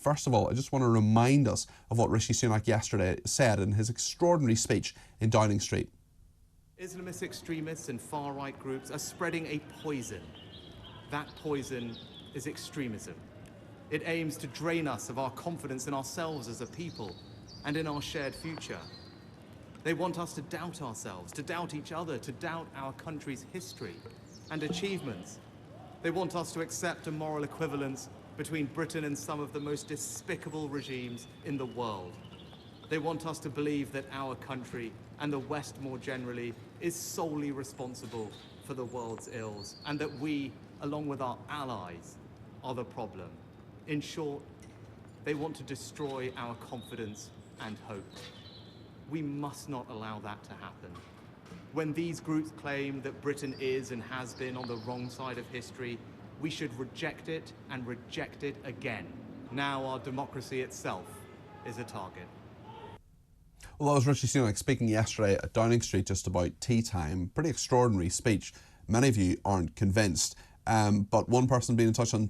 first of all, I just want to remind us of what Rishi Sunak yesterday said in his extraordinary speech in Downing Street. Islamist extremists and far-right groups are spreading a poison. That poison is extremism. It aims to drain us of our confidence in ourselves as a people and in our shared future. They want us to doubt ourselves, to doubt each other, to doubt our country's history and achievements. They want us to accept a moral equivalence between Britain and some of the most despicable regimes in the world. They want us to believe that our country, and the West more generally, is solely responsible for the world's ills, and that we, along with our allies, are the problem. In short, they want to destroy our confidence and hope. We must not allow that to happen. When these groups claim that Britain is and has been on the wrong side of history, we should reject it and reject it again. Now our democracy itself is a target. Well, that was Rishi Sunak speaking yesterday at Downing Street just about tea time. Pretty extraordinary speech. Many of you aren't convinced, but one person being in touch on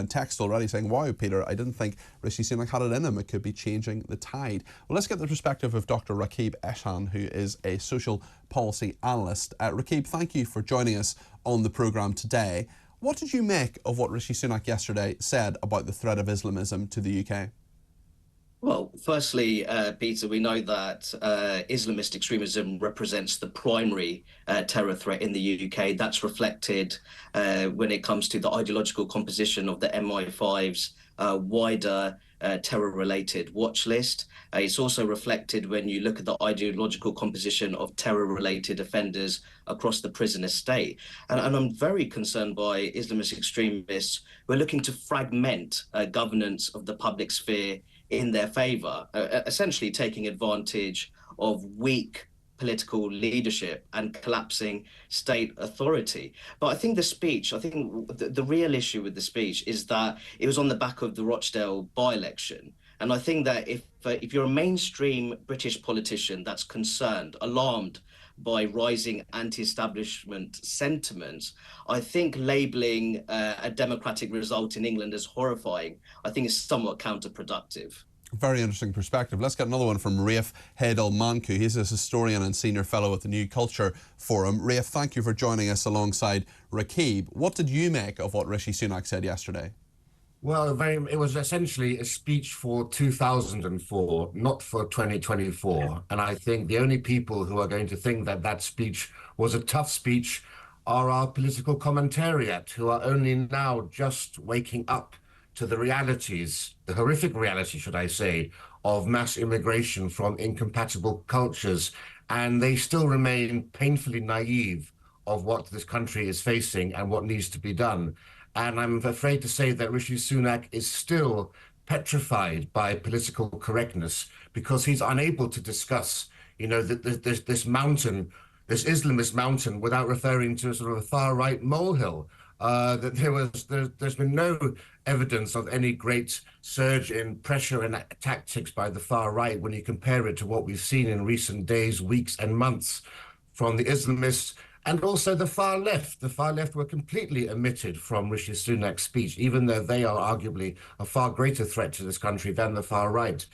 text already saying, wow, Peter, I didn't think Rishi Sunak had it in him. It could be changing the tide. Well, let's get the perspective of Dr. Rafe Eshan, who is a social policy analyst. Rafe, thank you for joining us on the programme today. What did you make of what Rishi Sunak yesterday said about the threat of Islamism to the UK? Well, firstly, Peter, we know that Islamist extremism represents the primary terror threat in the UK. That's reflected when it comes to the ideological composition of the MI5's wider terror-related watch list. It's also reflected when you look at the ideological composition of terror-related offenders across the prison estate. And I'm very concerned by Islamist extremists who are looking to fragment governance of the public sphere in their favour, essentially taking advantage of weak political leadership and collapsing state authority. But I think the real issue with the speech is that it was on the back of the Rochdale by-election. And I think that if you're a mainstream British politician that's concerned, alarmed by rising anti-establishment sentiments, I think labelling a democratic result in England as horrifying, I think is somewhat counterproductive. Very interesting perspective. Let's get another one from Rafe Heydel-Mankoo. He's a historian and senior fellow at the New Culture Forum. Rafe, thank you for joining us alongside Rakib. What did you make of what Rishi Sunak said yesterday? Well, it was essentially a speech for 2004, not for 2024. And I think the only people who are going to think that that speech was a tough speech are our political commentariat, who are only now just waking up to the realities, the horrific reality, should I say, of mass immigration from incompatible cultures. And they still remain painfully naive of what this country is facing and what needs to be done. And I'm afraid to say that Rishi Sunak is still petrified by political correctness because he's unable to discuss, this mountain, this Islamist mountain, without referring to sort of a far-right molehill. That there's been no evidence of any great surge in pressure and tactics by the far right when you compare it to what we've seen in recent days, weeks, and months from the Islamists. And also the far left. The far left were completely omitted from Rishi Sunak's speech, even though they are arguably a far greater threat to this country than the far right.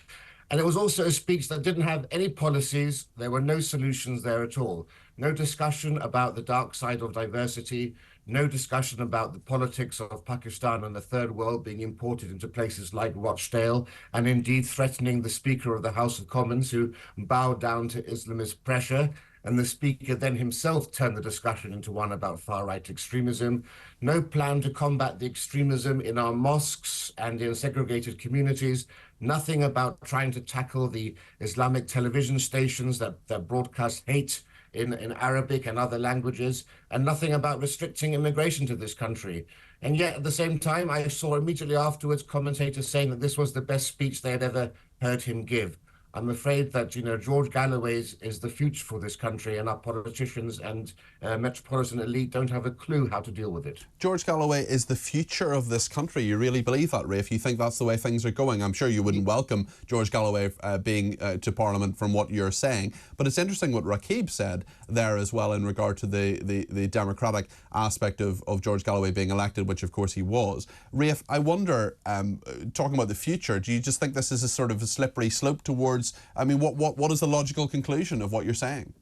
And it was also a speech that didn't have any policies. There were no solutions there at all. No discussion about the dark side of diversity, no discussion about the politics of Pakistan and the third world being imported into places like Rochdale, and indeed threatening the Speaker of the House of Commons, who bowed down to Islamist pressure. And the Speaker then himself turned the discussion into one about far-right extremism. No plan to combat the extremism in our mosques and in segregated communities. Nothing about trying to tackle the Islamic television stations that broadcast hate in Arabic and other languages, and nothing about restricting immigration to this country. And yet, at the same time, I saw immediately afterwards commentators saying that this was the best speech they had ever heard him give. I'm afraid that, George Galloway is the future for this country, and our politicians and metropolitan elite don't have a clue how to deal with it. George Galloway is the future of this country. You really believe that, Rafe? You think that's the way things are going? I'm sure you wouldn't welcome George Galloway being to Parliament from what you're saying. But it's interesting what Rakib said there as well in regard to the democratic aspect of George Galloway being elected, which of course he was. Rafe, I wonder, talking about the future, do you just think this is a sort of a slippery slope towards, I mean, what is the logical conclusion of what you're saying?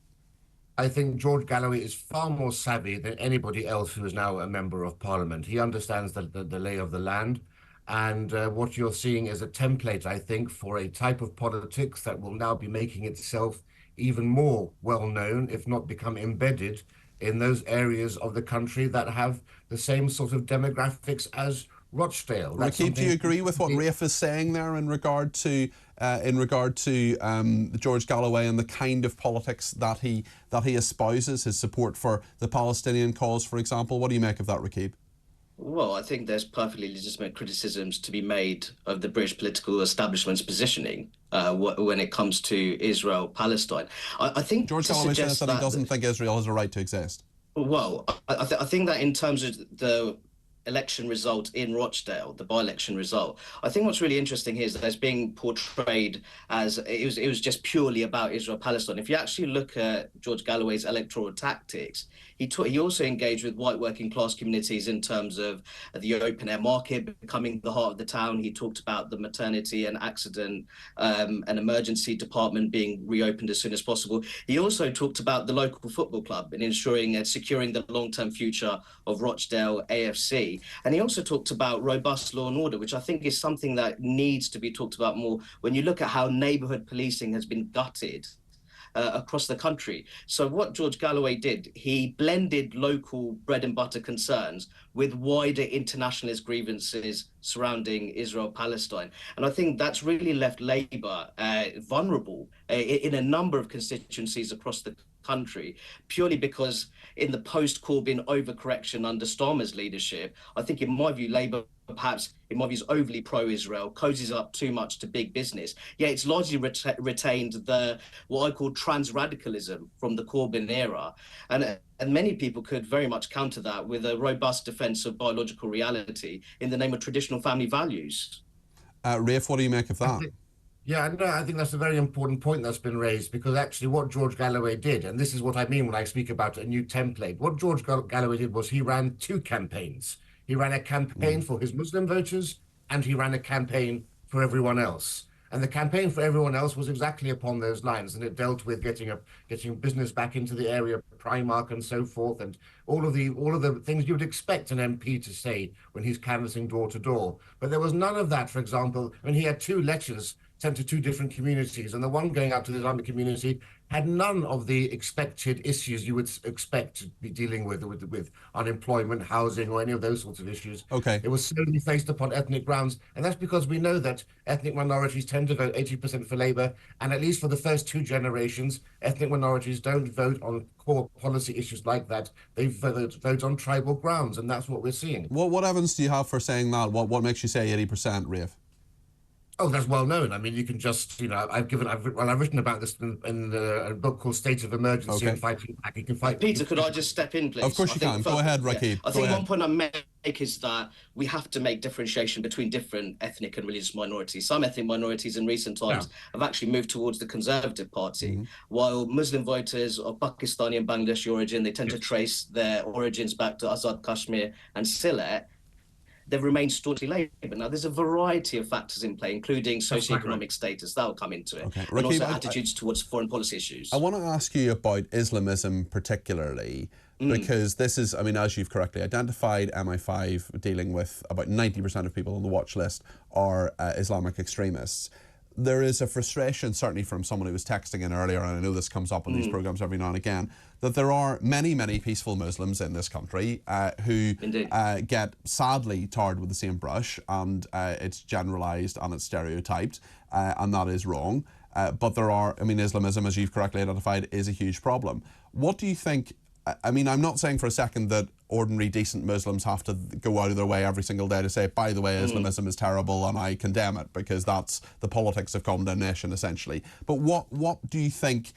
I think George Galloway is far more savvy than anybody else who is now a member of Parliament. He understands the lay of the land. And what you're seeing is a template, I think, for a type of politics that will now be making itself even more well-known, if not become embedded in those areas of the country that have the same sort of demographics as Rochdale. Rakib, do you agree with what Rafe is saying there in regard to George Galloway and the kind of politics that he espouses, his support for the Palestinian cause, for example? What do you make of that, Rakib? Well, I think there's perfectly legitimate criticisms to be made of the British political establishment's positioning when it comes to Israel-Palestine. I think George Galloway says that he doesn't think Israel has a right to exist. Well, I think that in terms of the election result in Rochdale, the by-election result, I think what's really interesting here is that it's being portrayed as it was just purely about Israel-Palestine. If you actually look at George Galloway's electoral tactics, he also engaged with white working class communities in terms of the open air market becoming the heart of the town. He talked about the maternity and accident and emergency department being reopened as soon as possible. He also talked about the local football club and ensuring and securing the long-term future of Rochdale AFC. And he also talked about robust law and order, which I think is something that needs to be talked about more when you look at how neighbourhood policing has been gutted across the country. So what George Galloway did, he blended local bread and butter concerns with wider internationalist grievances surrounding Israel-Palestine. And I think that's really left Labour vulnerable in a number of constituencies across the country, purely because in the post-Corbyn overcorrection under Starmer's leadership, I think, in my view, Labour perhaps, in my view, is overly pro-Israel, cozies up too much to big business. Yeah, it's largely retained what I call trans-radicalism from the Corbyn era. And many people could very much counter that with a robust defence of biological reality in the name of traditional family values. Rafe, what do you make of that? Yeah, no, I think that's a very important point that's been raised, because actually what George Galloway did, and this is what I mean when I speak about a new template, what George Galloway did was he ran two campaigns. He ran a campaign for his Muslim voters, and he ran a campaign for everyone else. And the campaign for everyone else was exactly upon those lines, and it dealt with getting business back into the area, Primark and so forth, and all of the things you would expect an MP to say when he's canvassing door to door. But there was none of that. For example, I mean, he had two lectures sent to two different communities, and the one going out to the Islamic community had none of the expected issues you would expect to be dealing with unemployment, housing, or any of those sorts of issues. Okay. It was solely based upon ethnic grounds, and that's because we know that ethnic minorities tend to vote 80% for Labour, and at least for the first two generations, ethnic minorities don't vote on core policy issues like that. They vote on tribal grounds, and that's what we're seeing. What evidence do you have for saying that? What makes you say 80%, Rafe? Oh, that's well known. I mean, you can just, I've written about this in a book called State of Emergency and Fighting Back. You can fight. Peter, could I just step in, please? Of course you can. Go ahead, Rakib. I think one point I make is that we have to make differentiation between different ethnic and religious minorities. Some ethnic minorities in recent times have actually moved towards the Conservative Party, while Muslim voters of Pakistani and Bangladeshi origin, they tend to trace their origins back to Azad Kashmir and Sylhet. They've remained staunchly Labour. Now, there's a variety of factors in play, including socioeconomic status. That'll come into it. Okay. And also attitudes towards foreign policy issues. I want to ask you about Islamism particularly, because this is, I mean, as you've correctly identified, MI5 dealing with about 90% of people on the watch list are Islamic extremists. There is a frustration, certainly from someone who was texting in earlier, and I know this comes up on these programmes every now and again, that there are many, many peaceful Muslims in this country who get sadly tarred with the same brush, and it's generalised and it's stereotyped, and that is wrong. But there are, I mean, Islamism, as you've correctly identified, is a huge problem. What do you think I mean, I'm not saying for a second that ordinary, decent Muslims have to go out of their way every single day to say, by the way, Islamism is terrible and I condemn it, because that's the politics of condemnation, essentially. But what do you think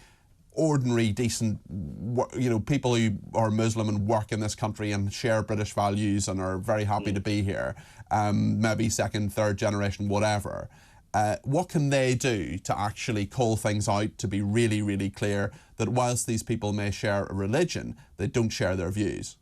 ordinary, decent, people who are Muslim and work in this country and share British values and are very happy to be here, maybe second, third generation, whatever, what can they do to actually call things out, to be really, really clear that whilst these people may share a religion, they don't share their views?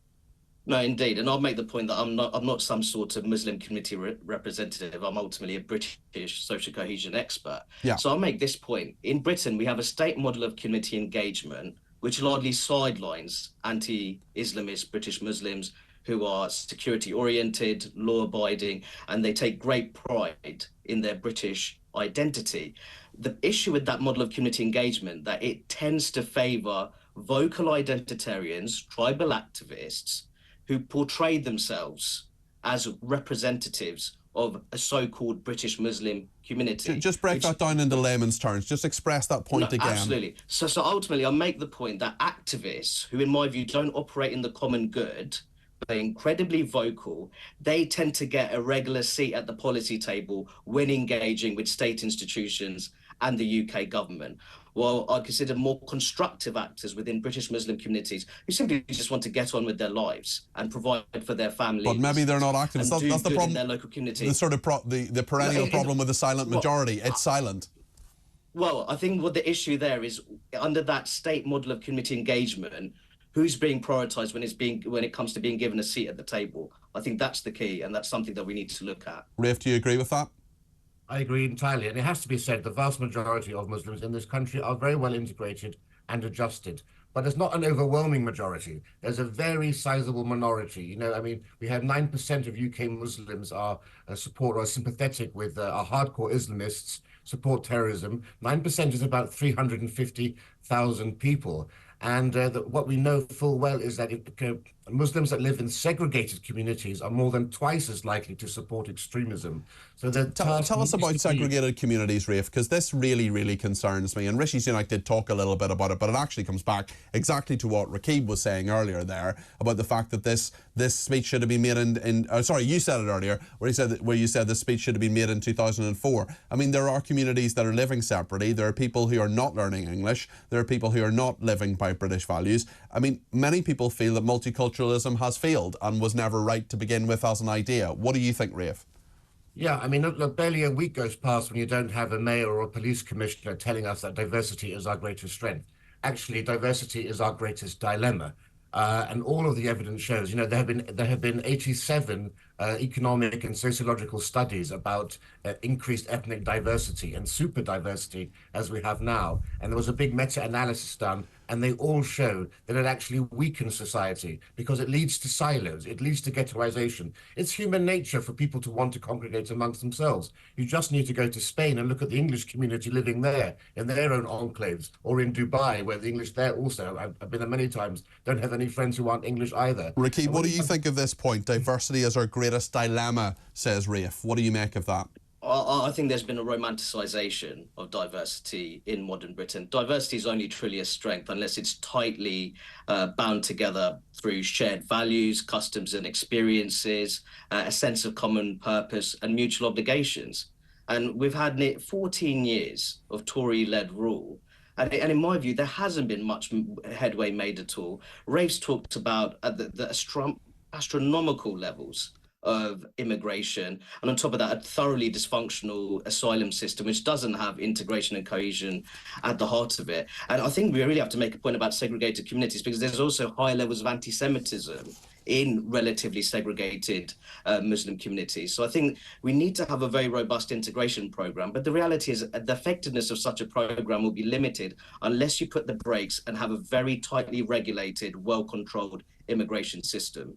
No, indeed, and I'll make the point that I'm not some sort of Muslim community representative. I'm ultimately a British social cohesion expert. Yeah. So I'll make this point. In Britain, we have a state model of community engagement which largely sidelines anti-Islamist British Muslims who are security-oriented, law-abiding, and they take great pride in their British identity. The issue with that model of community engagement that it tends to favour vocal identitarians, tribal activists, who portray themselves as representatives of a so-called British Muslim community. Just break that down into layman's terms. Just express that point again. Absolutely. So ultimately, I'll make the point that activists, who in my view don't operate in the common good, but they're incredibly vocal, they tend to get a regular seat at the policy table when engaging with state institutions and the UK government. Well, I consider more constructive actors within British Muslim communities who simply just want to get on with their lives and provide for their families. But maybe they're not activists. That's the problem. In their local community. The sort of the perennial problem with the silent majority. It's silent. Well, I think what the issue there is, under that state model of community engagement, who's being prioritised when it comes to being given a seat at the table? I think that's the key, and that's something that we need to look at. Rafe, do you agree with that? I agree entirely. And it has to be said, the vast majority of Muslims in this country are very well integrated and adjusted. But it's not an overwhelming majority. There's a very sizable minority. I mean, we have 9% of UK Muslims are support or sympathetic with are hardcore Islamists, support terrorism. 9% is about 350,000 people. And what we know full well is that Muslims that live in segregated communities are more than twice as likely to support extremism. So tell us about segregated communities, Rafe, because this really, really concerns me. And Rishi Sunak did talk a little bit about it, but it actually comes back exactly to what Rakib was saying earlier there about the fact that this speech should have been made sorry, you said it earlier, where you said this speech should have been made in 2004. I mean, there are communities that are living separately. There are people who are not learning English. There are people who are not living by British values. I mean, many people feel that multiculturalism has failed and was never right to begin with as an idea. What do you think, Rafe? Yeah, I mean, look, barely a week goes past when you don't have a mayor or a police commissioner telling us that diversity is our greatest strength. Actually, diversity is our greatest dilemma. And all of the evidence shows, there have been 87 economic and sociological studies about increased ethnic diversity and super diversity as we have now. And there was a big meta-analysis done, and they all show that it actually weakens society because it leads to silos, it leads to ghettoization. It's human nature for people to want to congregate amongst themselves. You just need to go to Spain and look at the English community living there in their own enclaves, or in Dubai, where the English there also, I've been there many times, don't have any friends who aren't English either. Rakib, what do you think of this point? Diversity is our greatest dilemma, says Rafe. What do you make of that? I think there's been a romanticisation of diversity in modern Britain. Diversity is only truly a strength unless it's tightly bound together through shared values, customs and experiences, a sense of common purpose and mutual obligations. And we've had 14 years of Tory-led rule. And in my view, there hasn't been much headway made at all. Rafe's talked about the astronomical levels of immigration, and on top of that, a thoroughly dysfunctional asylum system, which doesn't have integration and cohesion at the heart of it. And I think we really have to make a point about segregated communities, because there's also high levels of anti-Semitism in relatively segregated Muslim communities. So I think we need to have a very robust integration program. But the reality is the effectiveness of such a program will be limited unless you put the brakes and have a very tightly regulated, well-controlled immigration system.